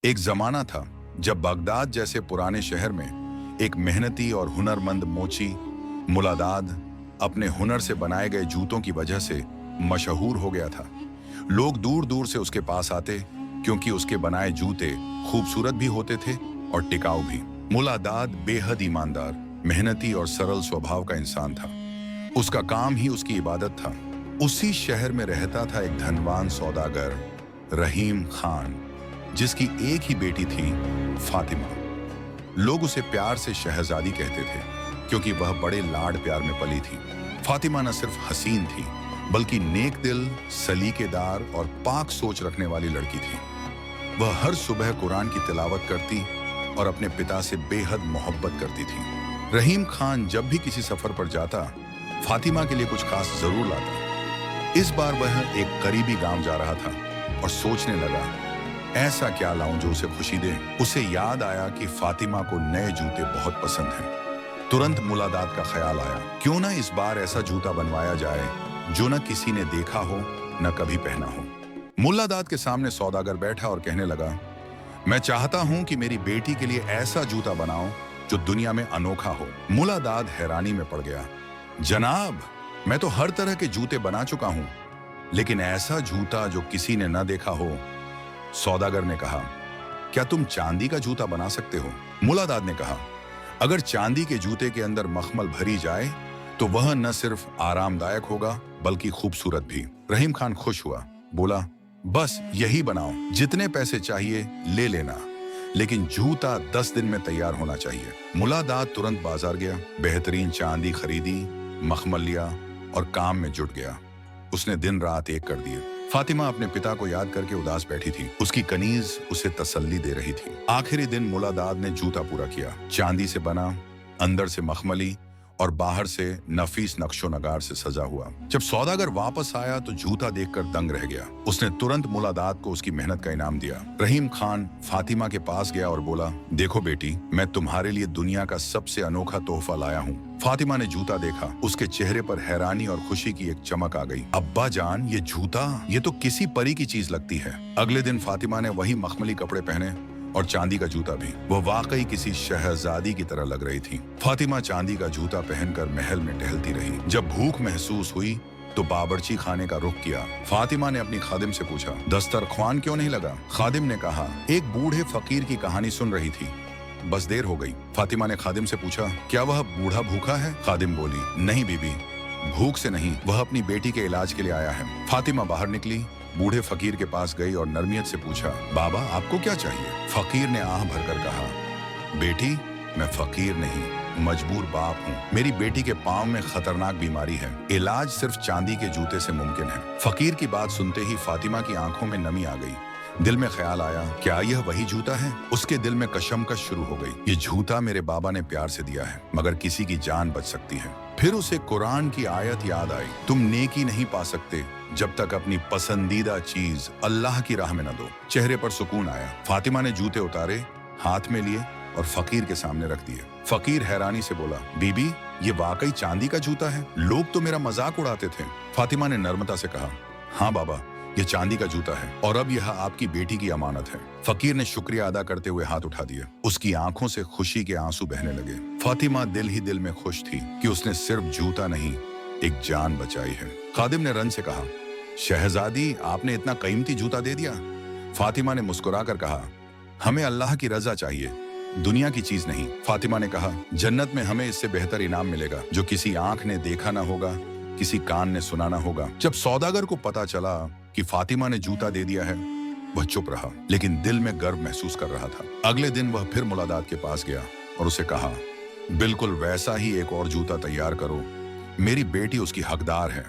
एक जमाना था जब बगदाद जैसे पुराने शहर में एक मेहनती और हुनरमंद मोची मुलादाद अपने हुनर से बनाए गए जूतों की वजह से मशहूर हो गया था। लोग दूर दूर से उसके पास आते क्योंकि उसके बनाए जूते खूबसूरत भी होते थे और टिकाऊ भी। मुलादाद बेहद ईमानदार, मेहनती और सरल स्वभाव का इंसान था। उसका काम ही उसकी इबादत था। उसी शहर में रहता था एक धनवान सौदागर रहीम खान, जिसकी एक ही बेटी थी, फातिमा। लोग उसे प्यार से शहजादी कहते थे क्योंकि वह बड़े लाड प्यार में पली थी। फातिमा न सिर्फ हसीन थी बल्कि नेक दिल, सलीकेदार और पाक सोच रखने वाली लड़की थी। वह हर सुबह कुरान की तिलावत करती और अपने पिता से बेहद मोहब्बत करती थी। रहीम खान जब भी किसी सफर पर जाता, फातिमा के लिए कुछ खास जरूर लाता। इस बार वह एक करीबी गांव जा रहा था और सोचने लगा, ऐसा क्या लाऊं जो उसे खुशी दे। उसे याद आया कि फातिमा को नए जूते बहुत पसंद हैं। तुरंत मुलादाद का ख्याल आया, क्यों ना इस बार ऐसा जूता बनवाया जाए जो न किसी ने देखा हो न कभी पहना हो। मुलादाद के सामने सौदागर बैठा और कहने लगा, मैं चाहता हूं कि मेरी बेटी के लिए ऐसा जूता बनाओ जो दुनिया में अनोखा हो। मुलादाद हैरानी में पड़ गया, जनाब, मैं तो हर तरह के जूते बना चुका हूं, लेकिन ऐसा जूता जो किसी ने न देखा हो। सौदागर ने कहा, क्या तुम चांदी का जूता बना सकते हो? मुलादाद ने कहा, अगर चांदी के जूते के अंदर मखमल भरी जाए तो वह न सिर्फ आरामदायक होगा बल्कि खूबसूरत भी। रहीम खान खुश हुआ, बोला, बस यही बनाओ, जितने पैसे चाहिए ले लेना, लेकिन जूता 10 दिन में तैयार होना चाहिए। मुलादाद तुरंत बाजार गया, बेहतरीन चांदी खरीदी, मखमल लिया और काम में जुट गया। उसने दिन रात एक कर दिए। फातिमा अपने पिता को याद करके उदास बैठी थी। उसकी कनीज उसे तसल्ली दे रही थी। आखिरी दिन मुलादाद ने जूता पूरा किया। चांदी से बना, अंदर से मखमली और बाहर से नफीस नक्शो नगार से सजा हुआ। जब सौदागर वापस आया तो जूता देखकर दंग रह गया। उसने तुरंत मुलादाद को उसकी मेहनत का इनाम दिया। रहीम खान फातिमा के पास गया और बोला, देखो बेटी, मैं तुम्हारे लिए दुनिया का सबसे अनोखा तोहफा लाया हूँ। फातिमा ने जूता देखा। उसके चेहरे पर हैरानी और खुशी की एक चमक आ गई। अब्बा जान, ये जूता, ये तो किसी परी की चीज लगती है। अगले दिन फातिमा ने वही मखमली कपड़े पहने और चांदी का जूता भी। वो वाकई किसी शहजादी की तरह लग रही थी। फातिमा चांदी का जूता पहनकर महल में टहलती रही। जब भूख महसूस हुई तो बावर्ची खाने का रुख किया। फातिमा ने अपनी खादिम से पूछा, दस्तरख्वान क्यों नहीं लगा? खादिम ने कहा, एक बूढ़े फकीर की कहानी सुन रही थी, बस देर हो गई। फातिमा ने खादिम से पूछा, क्या वह बूढ़ा भूखा है? खादिम बोली, नहीं बीबी, भूख से नहीं, वह अपनी बेटी के इलाज के लिए आया है। फातिमा बाहर निकली, बूढ़े फकीर के पास गई और नरमियत से पूछा, बाबा आपको क्या चाहिए? फकीर ने आह भरकर कहा, बेटी, मैं फकीर नहीं, मजबूर बाप हूँ। मेरी बेटी के पांव में खतरनाक बीमारी है। इलाज सिर्फ चांदी के जूते से मुमकिन है। फकीर की बात सुनते ही फातिमा की आंखों में नमी आ गई। दिल में ख्याल आया, क्या यह वही जूता है? उसके दिल में कशमकश शुरू हो गई। ये जूता मेरे बाबा ने प्यार से दिया है, मगर किसी की जान बच सकती है। फिर उसे कुरान की आयत याद आई, तुम नेकी नहीं पा सकते जब तक अपनी पसंदीदा चीज अल्लाह की राह में न दो। चेहरे पर सुकून आया। फातिमा ने जूते उतारे, हाथ में लिए और फकीर के सामने रख दिए। फकीर हैरानी से बोला, बीबी, ये वाकई चांदी का जूता है? लोग तो मेरा मजाक उड़ाते थे। फातिमा ने नर्मता से कहा, हाँ बाबा, ये चांदी का जूता है और अब यह आपकी बेटी की अमानत है। फकीर ने शुक्रिया अदा करते हुए हाथ उठा दिया। उसकी आंखों से खुशी के आंसू बहने लगे। फातिमा दिल ही दिल में खुश थी कि उसने सिर्फ जूता नहीं, एक जान बचाई है। खादिम ने रन से कहा, शहजादी, आपने इतना कीमती जूता दे दिया। फातिमा ने मुस्कुराकर कहा, हमें अल्लाह की रजा चाहिए, दुनिया की चीज नहीं। फातिमा ने कहा, जन्नत में हमें इससे बेहतर इनाम मिलेगा जो किसी आंख ने देखा ना होगा, किसी कान ने सुना ना होगा। जब सौदागर को पता चला कि फातिमा ने जूता दे दिया है, वह चुप रहा, लेकिन दिल में गर्व महसूस कर रहा था। अगले दिन वह फिर मुलादाद के पास गया और उसे कहा, बिल्कुल वैसा ही एक और जूता तैयार करो, मेरी बेटी उसकी हकदार है।